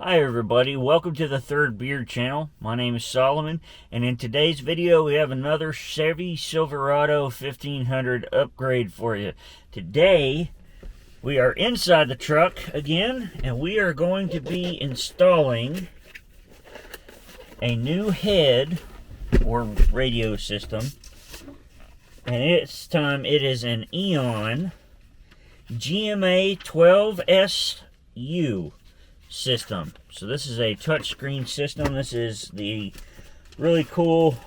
Hi everybody, welcome to the Third Beard channel. My name is Solomon, and in today's video we have another Chevy Silverado 1500 upgrade for you. Today we are inside the truck again, and we are going to be installing a new head or radio system, and this time it is an Eonon GMA 12S-U system. So this is a touchscreen system. This is the really cool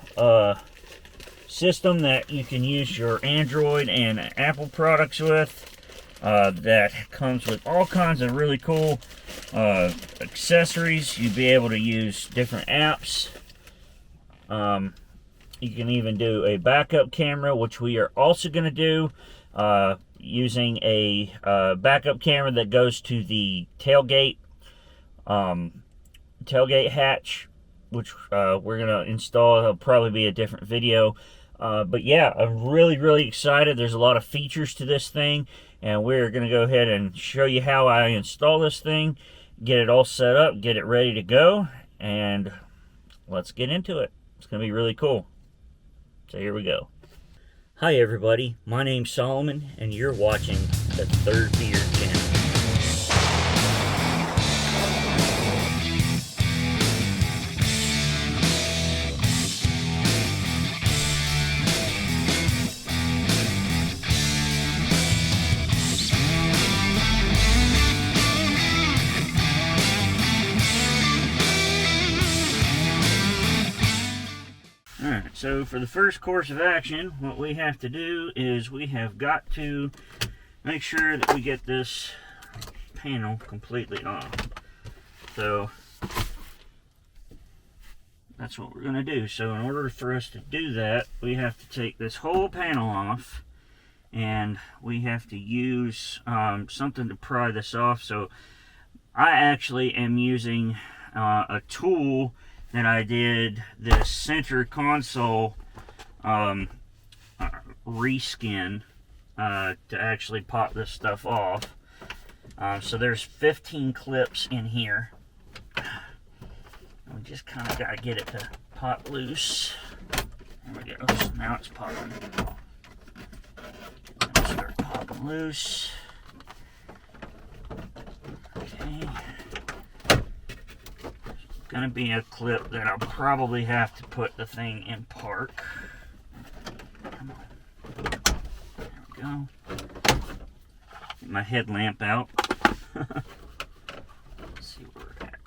system that you can use your Android and Apple products with. That comes with all kinds of really cool accessories. You'll be able to use different apps. You can even do a backup camera, which we are also going to do, using a backup camera that goes to the tailgate hatch, which we're gonna install. It'll probably be a different video, but yeah, I'm really excited. There's a lot of features to this thing, and we're gonna go ahead and show you how I install this thing, get it all set up, get it ready to go, and let's get into it. It's gonna be really cool. So here we go. Hi everybody, my name's Solomon, and you're watching the Third Beard channel. Alright, so for the first course of action, what we have to do is we have got to make sure that we get this panel completely off. So that's what we're going to do. So in order for us to do that, we have to take this whole panel off, and we have to use something to pry this off. So I actually am using a tool that I did this center console reskin to actually pop this stuff off. So there's 15 clips in here. We just kind of got to get it to pop loose. There we go. So now it's popping. Start popping loose. Okay. Gonna be a clip that I'll probably have to put the thing in park. Come on. There we go. Get my headlamp out. Let's see where we're at.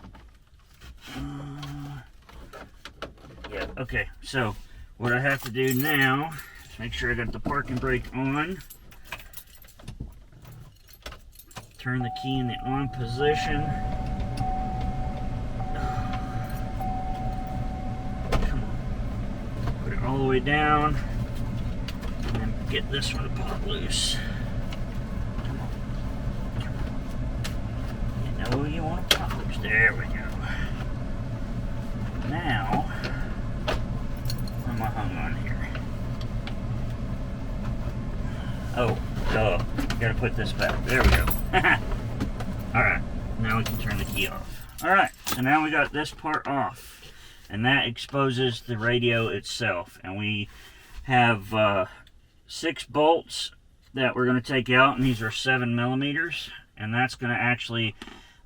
Yeah, okay. So what I have to do now is make sure I got the parking brake on. Turn the key in the on position. All the way down, and then get this one to pop loose. Come on. Come on. You know you want to pop loose. There we go. Now, what am I hung on here? Oh, duh. Gotta put this back. There we go. Alright, now we can turn the key off. Alright, so now we got this part off, and that exposes the radio itself. And we have 6 bolts that we're going to take out, and these are 7mm, and that's going to actually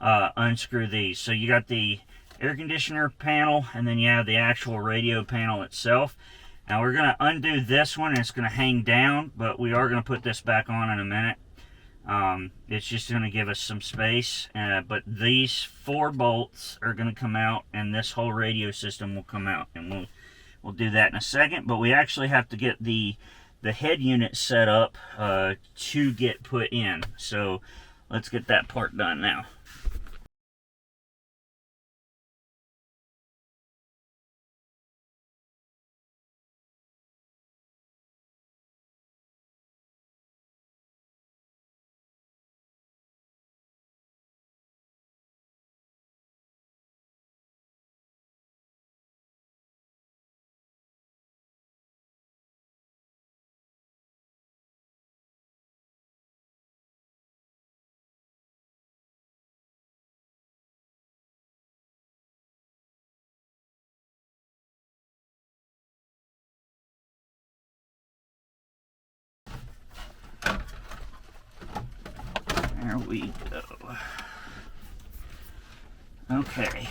unscrew these. So you got the air conditioner panel, and then you have the actual radio panel itself. Now we're going to undo this one, and it's going to hang down, but we are going to put this back on in a minute. It's just going to give us some space, but these 4 bolts are going to come out, and this whole radio system will come out, and we'll do that in a second. But we actually have to get the head unit set up to get put in. So let's get that part done now. There we go. Okay.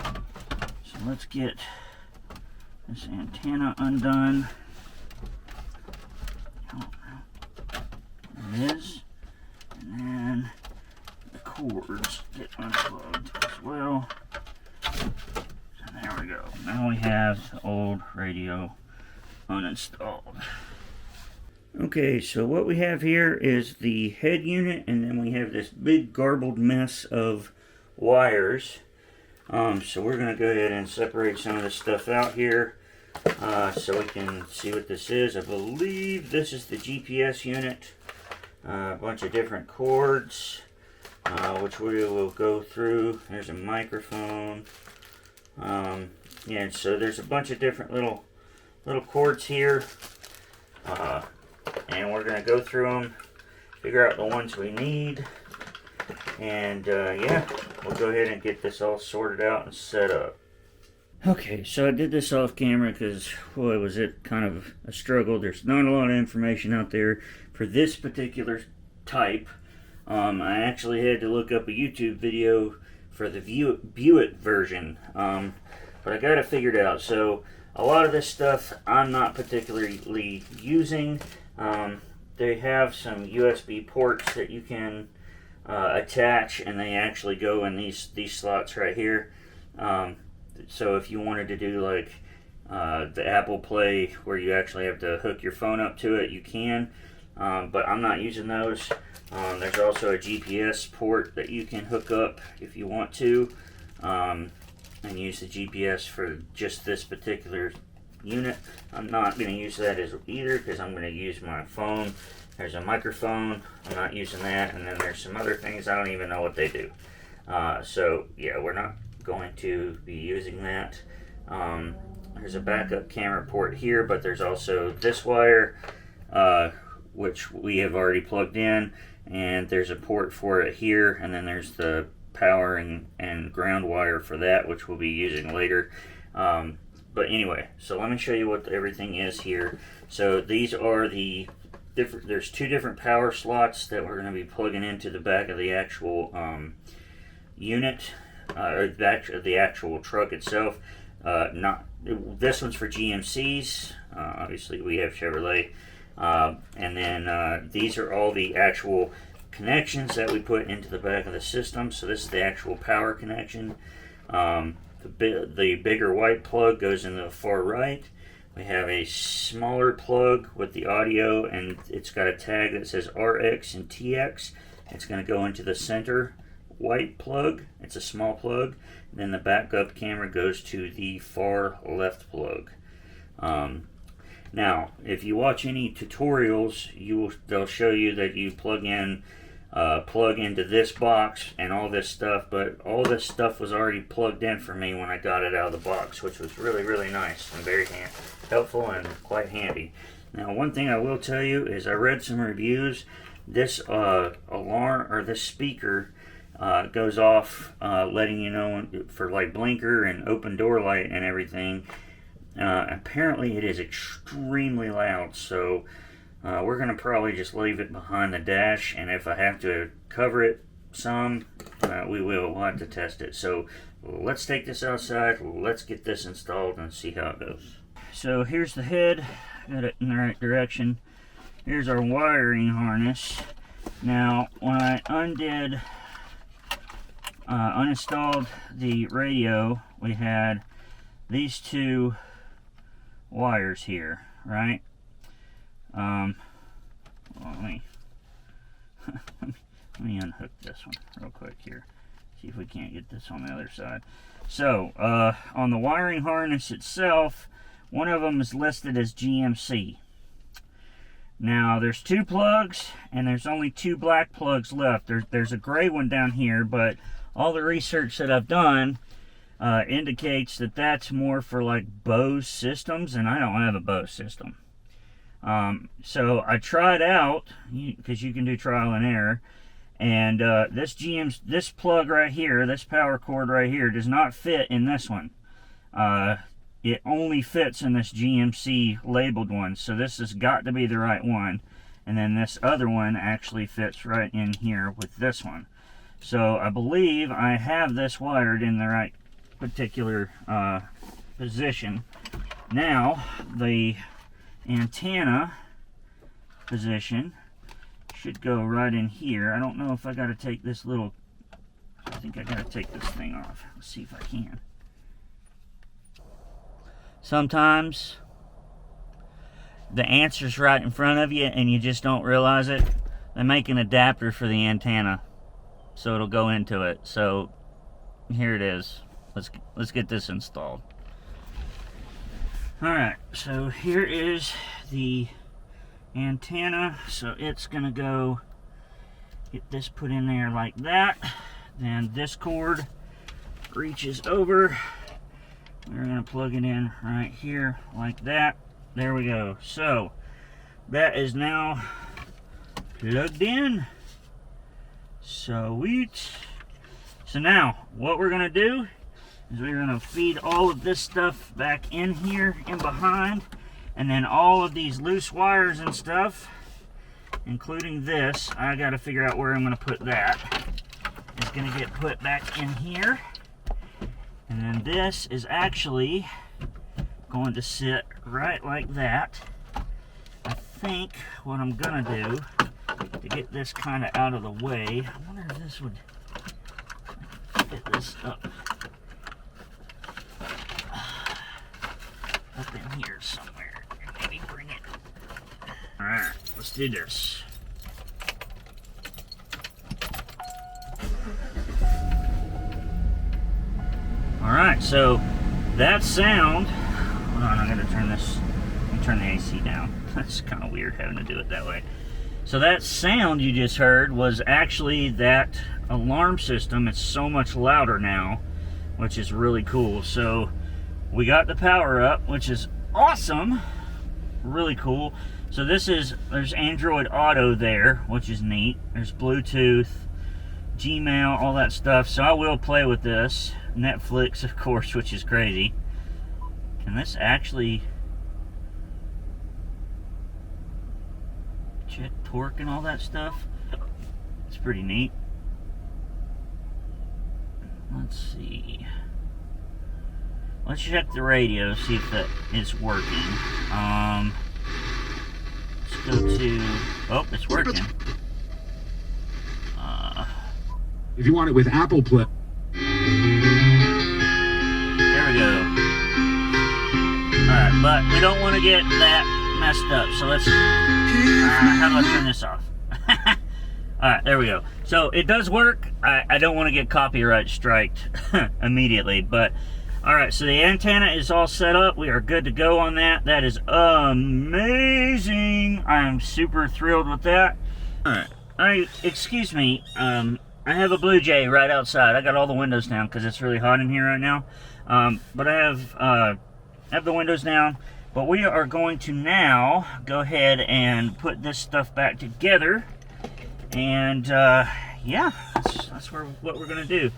So let's get this antenna undone. There it is. And then the cords get unplugged as well. So there we go. Now we have the old radio uninstalled. Okay, so what we have here is the head unit, and then we have this big garbled mess of wires. So we're going to go ahead and separate some of this stuff out here so we can see what this is. I believe this is the GPS unit. A bunch of different cords, which we will go through. There's a microphone. Yeah, so there's a bunch of different little cords here. And we're going to go through them, figure out the ones we need, and yeah, we'll go ahead and get this all sorted out and set up. Okay, so I did this off camera because, boy, was it kind of a struggle. There's not a lot of information out there for this particular type. I actually had to look up a YouTube video for the View It version, but I got it figured out. So a lot of this stuff I'm not particularly using. They have some USB ports that you can attach, and they actually go in these slots right here. So if you wanted to do like the Apple Play where you actually have to hook your phone up to it, you can, but I'm not using those. There's also a GPS port that you can hook up if you want to, and use the GPS for just this particular unit. I'm not going to use that as either because I'm going to use my phone. There's a microphone, I'm not using that, and then there's some other things I don't even know what they do. So yeah, we're not going to be using that. There's a backup camera port here, but there's also this wire, which we have already plugged in, and there's a port for it here, and then there's the power and ground wire for that, which we'll be using later. But anyway, so let me show you what everything is here. So these are the different, there's two different power slots that we're going to be plugging into the back of the actual unit, or back of the actual truck itself. This one's for GMCs, obviously we have Chevrolet, and then these are all the actual connections that we put into the back of the system. So this is the actual power connection. The bigger white plug goes in the far right. We have a smaller plug with the audio, and it's got a tag that says RX and TX. It's going to go into the center white plug. It's a small plug. And then the backup camera goes to the far left plug. Now, if you watch any tutorials, they'll show you that you plug into this box and all this stuff, but all this stuff was already plugged in for me when I got it out of the box, which was really, really nice and very helpful and quite handy. Now, one thing I will tell you is I read some reviews. This alarm, or this speaker, goes off letting you know for like blinker and open door light and everything. Apparently it is extremely loud, so we're going to probably just leave it behind the dash, and if I have to cover it some, we will. We'll have to test it. So let's take this outside, let's get this installed and see how it goes. So here's the head, got it in the right direction. Here's our wiring harness. Now when I uninstalled the radio, we had these two wires here, right? Well, let me unhook this one real quick here. See if we can't get this on the other side. So, on the wiring harness itself, one of them is listed as GMC. Now, there's two plugs, and there's only two black plugs left. There's a gray one down here, but all the research that I've done indicates that that's more for like Bose systems, and I don't have a Bose system. So I tried out, because you can do trial and error, and this plug right here, this power cord right here, does not fit in this one. It only fits in this GMC labeled one, so this has got to be the right one. and then this other one actually fits right in here with this one. So I believe I have this wired in the right particular position. Now the antenna position should go right in here. I don't know if I got to take this little, I think I got to take this thing off. Let's see if I can. Sometimes the answer's right in front of you and you just don't realize it. They make an adapter for the antenna so it'll go into it. So here it is. Let's get this installed. Alright, so here is the antenna. So it's gonna go, get this put in there like that. Then this cord reaches over. We're going to plug it in right here like that. There we go. So that is now plugged in. Sweet. So now what we're going to do is we're going to feed all of this stuff back in here and behind, and then all of these loose wires and stuff, including this, I got to figure out where I'm going to put that. It's going to get put back in here. And then this is actually going to sit right like that. I think what I'm going to do to get this kind of out of the way, I wonder if this would fit this up in here somewhere. And maybe bring it. Alright, let's do this. Alright, so that sound, hold on, I'm going to turn the AC down. That's kind of weird having to do it that way. So that sound you just heard was actually that alarm system. It's so much louder now, which is really cool. So we got the power up, which is awesome, really cool. So there's Android Auto there, which is neat. There's Bluetooth, Gmail, all that stuff. So I will play with this. Netflix, of course, which is crazy. Can this actually check torque and all that stuff? It's pretty neat. Let's see. Let's check the radio, see if that is working. Let's go to, oh, it's working. If you want it with Apple Play. There we go. Alright, but we don't want to get that messed up, so let's, how do I turn this off? Alright, there we go. So it does work. I don't want to get copyright striked immediately, but alright, so the antenna is all set up. We are good to go on that. That is amazing. I am super thrilled with that. Alright, excuse me, I have a Blue Jay right outside. I got all the windows down because it's really hot in here right now. But I have the windows down. But we are going to now go ahead and put this stuff back together. And yeah, that's what we're going to do.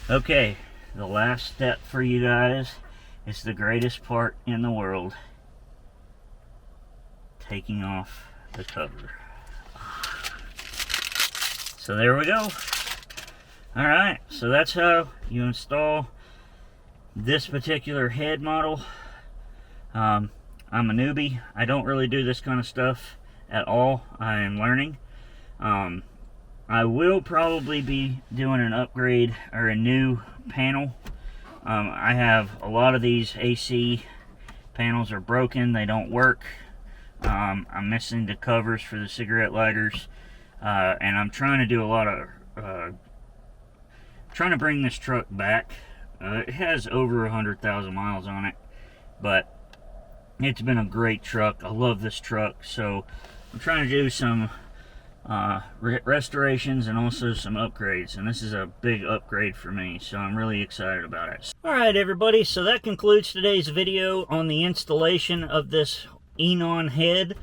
Okay, the last step for you guys is the greatest part in the world. Taking off the cover. So there we go. Alright, so that's how you install this particular head model. I'm a newbie. I don't really do this kind of stuff at all. I am learning. I will probably be doing an upgrade or a new panel. I have a lot of these AC panels are broken. They don't work. I'm missing the covers for the cigarette lighters. And I'm trying to do a lot of... trying to bring this truck back. It has over 100,000 miles on it. But it's been a great truck. I love this truck. So I'm trying to do some restorations and also some upgrades, and this is a big upgrade for me, so I'm really excited about it. Alright everybody, so that concludes today's video on the installation of this Eonon head.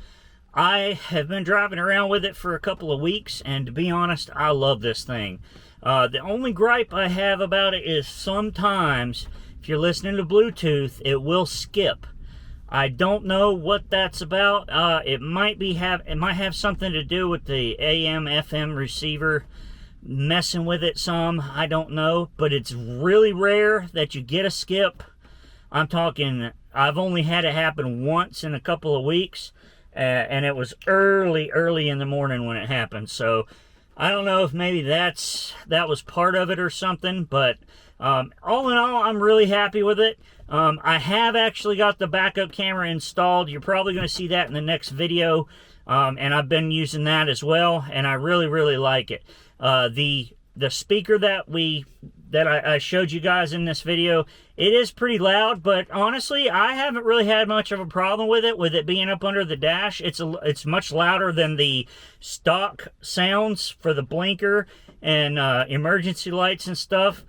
I have been driving around with it for a couple of weeks, and to be honest, I love this thing. The only gripe I have about it is sometimes if you're listening to Bluetooth, it will skip. I don't know what that's about. It might have something to do with the AM/FM receiver messing with it some. I don't know, but it's really rare that you get a skip. I'm talking, I've only had it happen once in a couple of weeks, and it was early in the morning when it happened. So I don't know if maybe that was part of it or something, but all in all, I'm really happy with it. I have actually got the backup camera installed. You're probably going to see that in the next video, and I've been using that as well, and I really like it. The speaker that I showed you guys in this video, it is pretty loud, but honestly, I haven't really had much of a problem with it being up under the dash. It's much louder than the stock sounds for the blinker and emergency lights and stuff.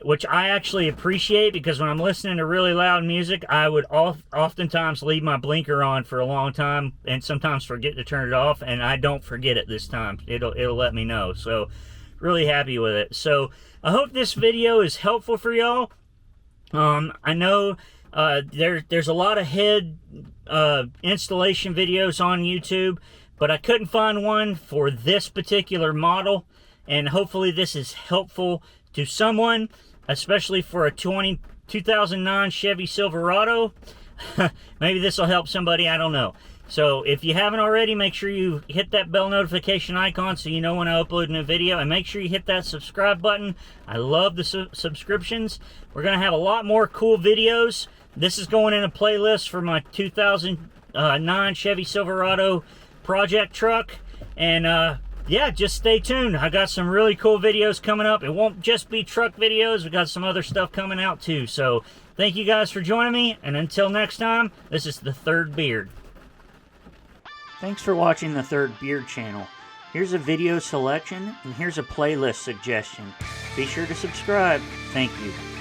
Which I actually appreciate, because when I'm listening to really loud music, I would oftentimes leave my blinker on for a long time and sometimes forget to turn it off, and I don't forget it this time. It'll let me know. So really happy with it. So I hope this video is helpful for y'all. I know there's a lot of head installation videos on YouTube, but I couldn't find one for this particular model, and hopefully this is helpful to someone, especially for a 2009 Chevy Silverado. Maybe this will help somebody, I don't know. So if you haven't already, make sure you hit that bell notification icon so you know when I upload a new video, and make sure you hit that subscribe button. I love the subscriptions. We're going to have a lot more cool videos. This is going in a playlist for my 2009 Chevy Silverado project truck, and yeah, just stay tuned. I got some really cool videos coming up. It won't just be truck videos. We got some other stuff coming out too. So thank you guys for joining me. And until next time, this is The Third Beard. Thanks for watching The Third Beard channel. Here's a video selection, and here's a playlist suggestion. Be sure to subscribe. Thank you.